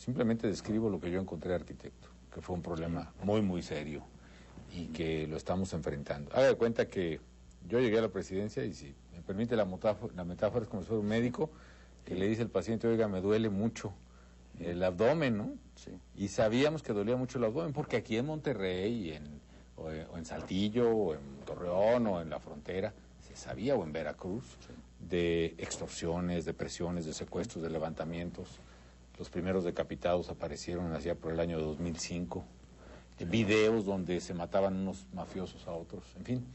simplemente describo lo que yo encontré, arquitecto, que fue un problema muy, muy serio y que lo estamos enfrentando. Haga de cuenta que yo llegué a la presidencia y, si me permite la metáfora, es como si fuera un médico que le dice al paciente: oiga, me duele mucho el abdomen, ¿no? Sí. Y sabíamos que dolía mucho el abdomen porque aquí en Monterrey, o en Saltillo, o en Torreón, o en la frontera, se sabía, o en Veracruz, de extorsiones, de presiones, de secuestros, de levantamientos. Los primeros decapitados aparecieron allá por el año 2005. Videos donde se mataban unos mafiosos a otros. En fin,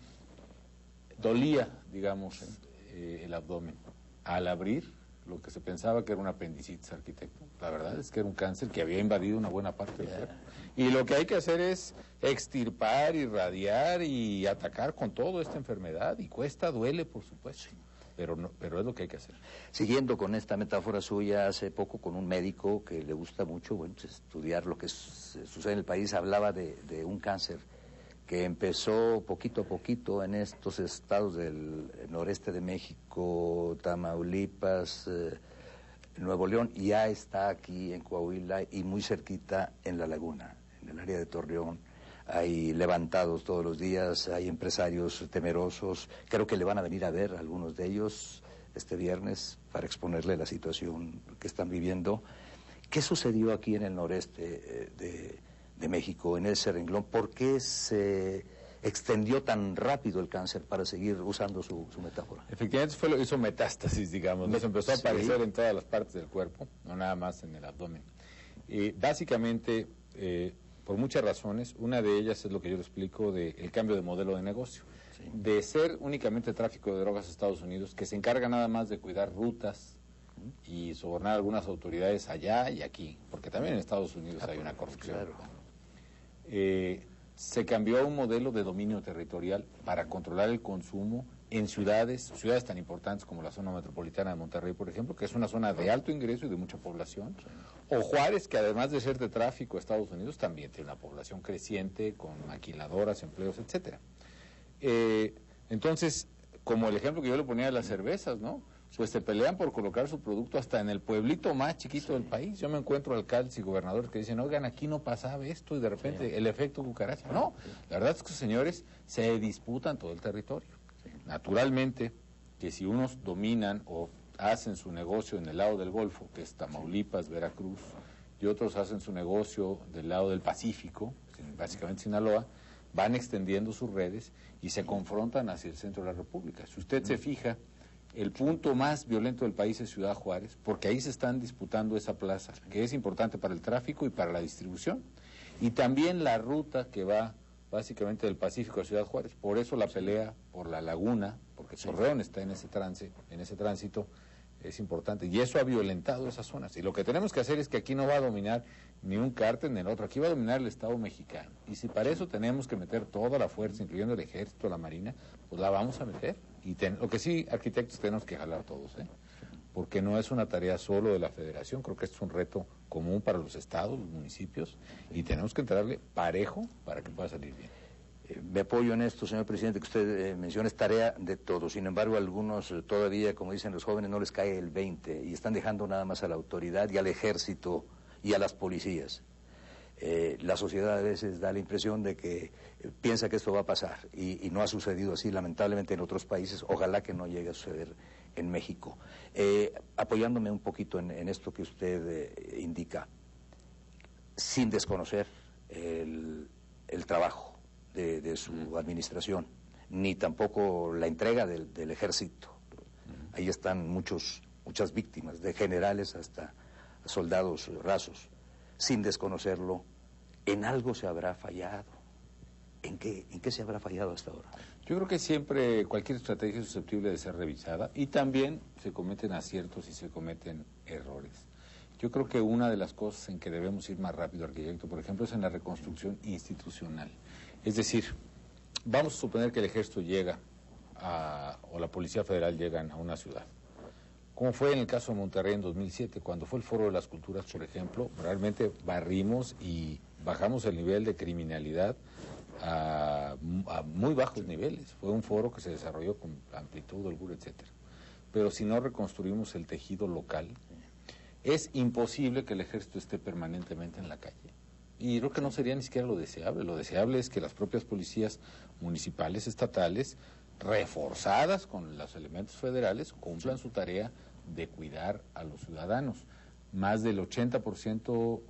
dolía, digamos, el abdomen. Al abrir lo que se pensaba que era un apendicitis, arquitecto, la verdad es que era un cáncer que había invadido una buena parte del cuerpo. Y lo que hay que hacer es extirpar, irradiar y atacar con todo esta enfermedad. Y cuesta, duele, por supuesto. Pero es lo que hay que hacer. Siguiendo con esta metáfora suya, hace poco con un médico que le gusta mucho, bueno, pues, estudiar lo que sucede en el país, hablaba de un cáncer que empezó poquito a poquito en estos estados del noreste de México, Tamaulipas, Nuevo León, y ya está aquí en Coahuila y muy cerquita en La Laguna, en el área de Torreón. Hay levantados todos los días, hay empresarios temerosos. Creo que le van a venir a ver algunos de ellos este viernes para exponerle la situación que están viviendo. ¿Qué sucedió aquí en el noreste de México, en ese renglón? ¿Por qué se extendió tan rápido el cáncer, para seguir usando su metáfora? Efectivamente hizo metástasis, digamos, nos empezó a aparecer en todas las partes del cuerpo, no nada más en el abdomen. Básicamente, por muchas razones, una de ellas es lo que yo le explico del cambio de modelo de negocio. Sí. De ser únicamente tráfico de drogas a Estados Unidos, que se encarga nada más de cuidar rutas y sobornar a algunas autoridades allá y aquí, porque también en Estados Unidos hay una corrupción. Claro. Se cambió a un modelo de dominio territorial para controlar el consumo en ciudades tan importantes como la zona metropolitana de Monterrey, por ejemplo, que es una zona de alto ingreso y de mucha población, o Juárez, que además de ser de tráfico a Estados Unidos, también tiene una población creciente, con maquiladoras, empleos, etcétera. Entonces, como el ejemplo que yo le ponía de las cervezas, ¿no? Pues se pelean por colocar su producto hasta en el pueblito más chiquito del país. Yo me encuentro alcaldes y gobernadores que dicen: oigan, aquí no pasaba esto, y de repente el efecto cucaracha. No, la verdad es que, señores, se disputan todo el territorio. Naturalmente, que si unos dominan o hacen su negocio en el lado del Golfo, que es Tamaulipas, Veracruz, y otros hacen su negocio del lado del Pacífico, básicamente Sinaloa, van extendiendo sus redes y se confrontan hacia el centro de la República. Si usted se fija, el punto más violento del país es Ciudad Juárez, porque ahí se están disputando esa plaza, que es importante para el tráfico y para la distribución. Y también la ruta que va básicamente del Pacífico a Ciudad Juárez. Por eso la pelea por La Laguna, porque Torreón está en ese tránsito, es importante. Y eso ha violentado esas zonas. Y lo que tenemos que hacer es que aquí no va a dominar ni un cártel ni el otro. Aquí va a dominar el Estado mexicano. Y si para eso tenemos que meter toda la fuerza, incluyendo el Ejército, la Marina, pues la vamos a meter. Y lo que sí, arquitectos, tenemos que jalar todos, porque no es una tarea solo de la Federación. Creo que es un reto común para los estados, los municipios, y tenemos que entrarle parejo para que pueda salir bien. Me apoyo en esto, señor presidente, que usted menciona, es tarea de todos. Sin embargo, algunos todavía, como dicen los jóvenes, no les cae el 20 y están dejando nada más a la autoridad y al ejército y a las policías. La sociedad a veces da la impresión de que piensa que esto va a pasar y no ha sucedido así, lamentablemente, en otros países. Ojalá que no llegue a suceder en México. Apoyándome un poquito en esto que usted indica, sin desconocer el trabajo de su administración, ni tampoco la entrega del ejército. Ahí están muchas víctimas, de generales hasta soldados rasos. Sin desconocerlo, en algo se habrá fallado. ¿En qué se habrá fallado hasta ahora? Yo creo que siempre cualquier estrategia es susceptible de ser revisada, y también se cometen aciertos y se cometen errores. Yo creo que una de las cosas en que debemos ir más rápido, arquitecto, por ejemplo, es en la reconstrucción institucional. Es decir, vamos a suponer que el ejército llega o la Policía Federal llegan a una ciudad. Como fue en el caso de Monterrey en 2007, cuando fue el Foro de las Culturas, por ejemplo, realmente barrimos y bajamos el nivel de criminalidad a muy bajos niveles. Fue un foro que se desarrolló con amplitud, holgura, etcétera. Pero si no reconstruimos el tejido local, es imposible que el ejército esté permanentemente en la calle. Y creo que no sería ni siquiera lo deseable. Lo deseable es que las propias policías municipales, estatales, reforzadas con los elementos federales, cumplan su tarea de cuidar a los ciudadanos. Más del 80%,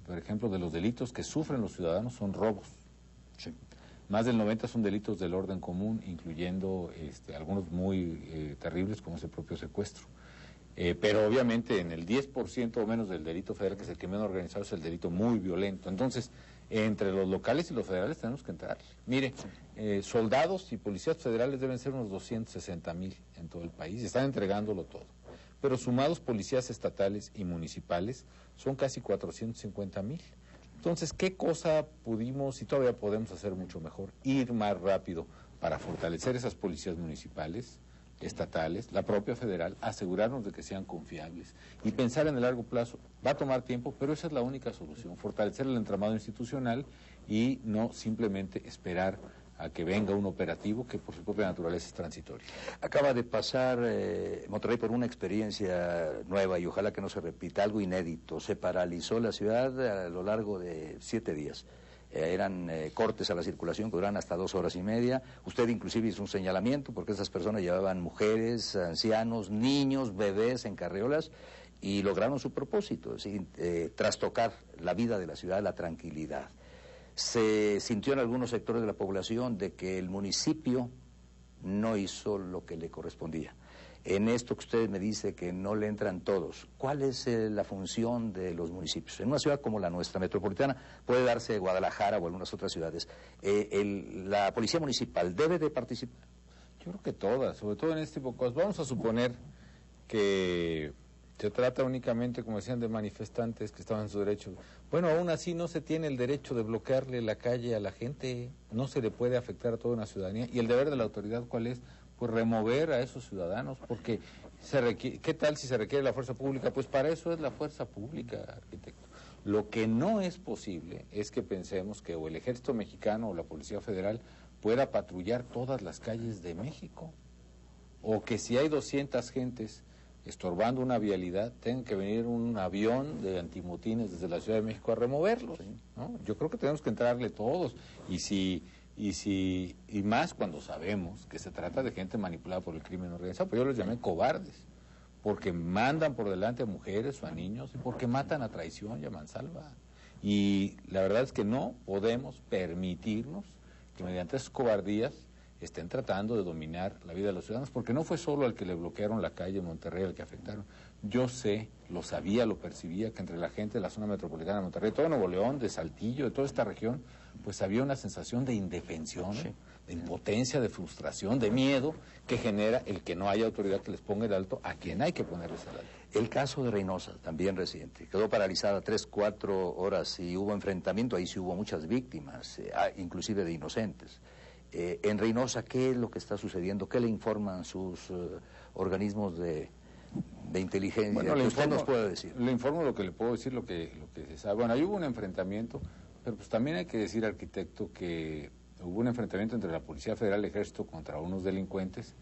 por ejemplo, de los delitos que sufren los ciudadanos son robos. Sí. Más del 90% son delitos del orden común, incluyendo algunos muy terribles como es el propio secuestro. Pero obviamente en el 10% o menos del delito federal, que es el crimen organizado, es el delito muy violento. Entonces, entre los locales y los federales tenemos que entrar. Mire, soldados y policías federales deben ser unos 260,000 en todo el país y están entregándolo todo. Pero sumados policías estatales y municipales son casi 450,000. Entonces, ¿qué cosa pudimos y todavía podemos hacer mucho mejor? Ir más rápido para fortalecer esas policías municipales, estatales, la propia federal, asegurarnos de que sean confiables y pensar en el largo plazo. Va a tomar tiempo, pero esa es la única solución, fortalecer el entramado institucional y no simplemente esperar a que venga un operativo que por su propia naturaleza es transitorio. Acaba de pasar Monterrey por una experiencia nueva y ojalá que no se repita, algo inédito. Se paralizó la ciudad a lo largo de 7 días. Eran cortes a la circulación que duran hasta 2 horas y media. Usted inclusive hizo un señalamiento porque esas personas llevaban mujeres, ancianos, niños, bebés en carriolas y lograron su propósito, ¿sí? Trastocar la vida de la ciudad, la tranquilidad. Se sintió en algunos sectores de la población de que el municipio no hizo lo que le correspondía. En esto que usted me dice que no le entran todos, ¿cuál es la función de los municipios? En una ciudad como la nuestra, metropolitana, puede darse Guadalajara o algunas otras ciudades. ¿La policía municipal debe de participar? Yo creo que todas, sobre todo en este tipo de cosas. Vamos a suponer que se trata únicamente, como decían, de manifestantes que estaban en su derecho. Bueno, aún así no se tiene el derecho de bloquearle la calle a la gente, no se le puede afectar a toda una ciudadanía. ¿Y el deber de la autoridad cuál es? Pues remover a esos ciudadanos, porque ¿qué tal si se requiere la fuerza pública? Pues para eso es la fuerza pública, arquitecto. Lo que no es posible es que pensemos que o el Ejército Mexicano o la Policía Federal pueda patrullar todas las calles de México, o que si hay 200 gentes estorbando una vialidad, tenga que venir un avión de antimotines desde la Ciudad de México a removerlos, ¿no? Yo creo que tenemos que entrarle todos, y más cuando sabemos que se trata de gente manipulada por el crimen organizado, pero yo los llamé cobardes, porque mandan por delante a mujeres o a niños, y porque matan a traición y a mansalva. Y la verdad es que no podemos permitirnos que mediante esas cobardías estén tratando de dominar la vida de los ciudadanos, porque no fue solo al que le bloquearon la calle en Monterrey al que afectaron. Yo sé, lo sabía, lo percibía, que entre la gente de la zona metropolitana de Monterrey, todo Nuevo León, de Saltillo, de toda esta región, pues había una sensación de indefensión, sí, de impotencia, de frustración, de miedo, que genera el que no haya autoridad que les ponga el alto a quien hay que ponerles el alto. El caso de Reynosa, también reciente, quedó paralizada 3, 4 horas y hubo enfrentamiento, ahí sí hubo muchas víctimas, inclusive de inocentes. En Reynosa, ¿qué es lo que está sucediendo? ¿Qué le informan sus organismos de inteligencia? Bueno, ¿Qué usted nos puede decir? Le informo lo que le puedo decir, lo que se sabe. Bueno, ahí hubo un enfrentamiento, pero pues también hay que decir, arquitecto, que hubo un enfrentamiento entre la Policía Federal y el Ejército contra unos delincuentes,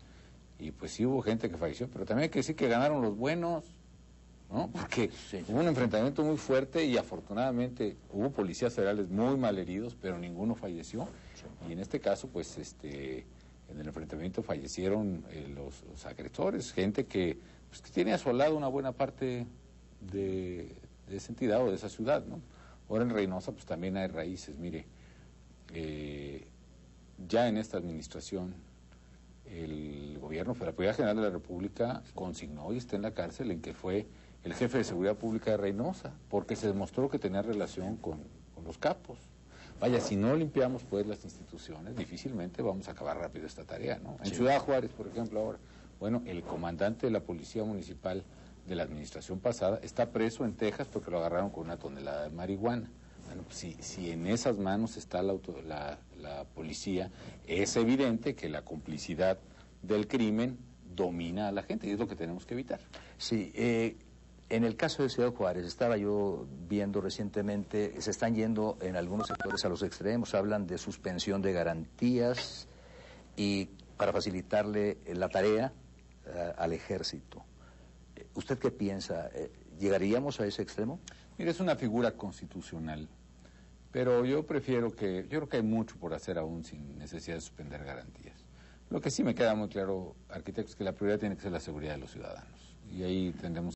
y pues sí hubo gente que falleció, pero también hay que decir que ganaron los buenos, ¿no? Porque sí, hubo un enfrentamiento muy fuerte y afortunadamente hubo policías federales muy malheridos, pero ninguno falleció. Y en este caso, pues, en el enfrentamiento fallecieron los agresores, gente que tiene asolado una buena parte de esa entidad o de esa ciudad, ¿no? Ahora en Reynosa, pues también hay raíces. Mire, ya en esta administración, el gobierno federal, la Procuraduría General de la República consignó y está en la cárcel en que fue el jefe de seguridad pública de Reynosa, porque se demostró que tenía relación con los capos. Vaya, si no limpiamos pues las instituciones, difícilmente vamos a acabar rápido esta tarea, ¿no? En Ciudad Juárez, por ejemplo, ahora, bueno, el comandante de la Policía Municipal de la administración pasada está preso en Texas porque lo agarraron con 1 tonelada de marihuana. Bueno, pues, si en esas manos está la policía, es evidente que la complicidad del crimen domina a la gente y es lo que tenemos que evitar. Sí, en el caso de Ciudad Juárez, estaba yo viendo recientemente, se están yendo en algunos sectores a los extremos, hablan de suspensión de garantías y para facilitarle la tarea al ejército. ¿Usted qué piensa? ¿Llegaríamos a ese extremo? Mire, es una figura constitucional, pero yo creo que hay mucho por hacer aún sin necesidad de suspender garantías. Lo que sí me queda muy claro, arquitecto, es que la prioridad tiene que ser la seguridad de los ciudadanos, y ahí tendremos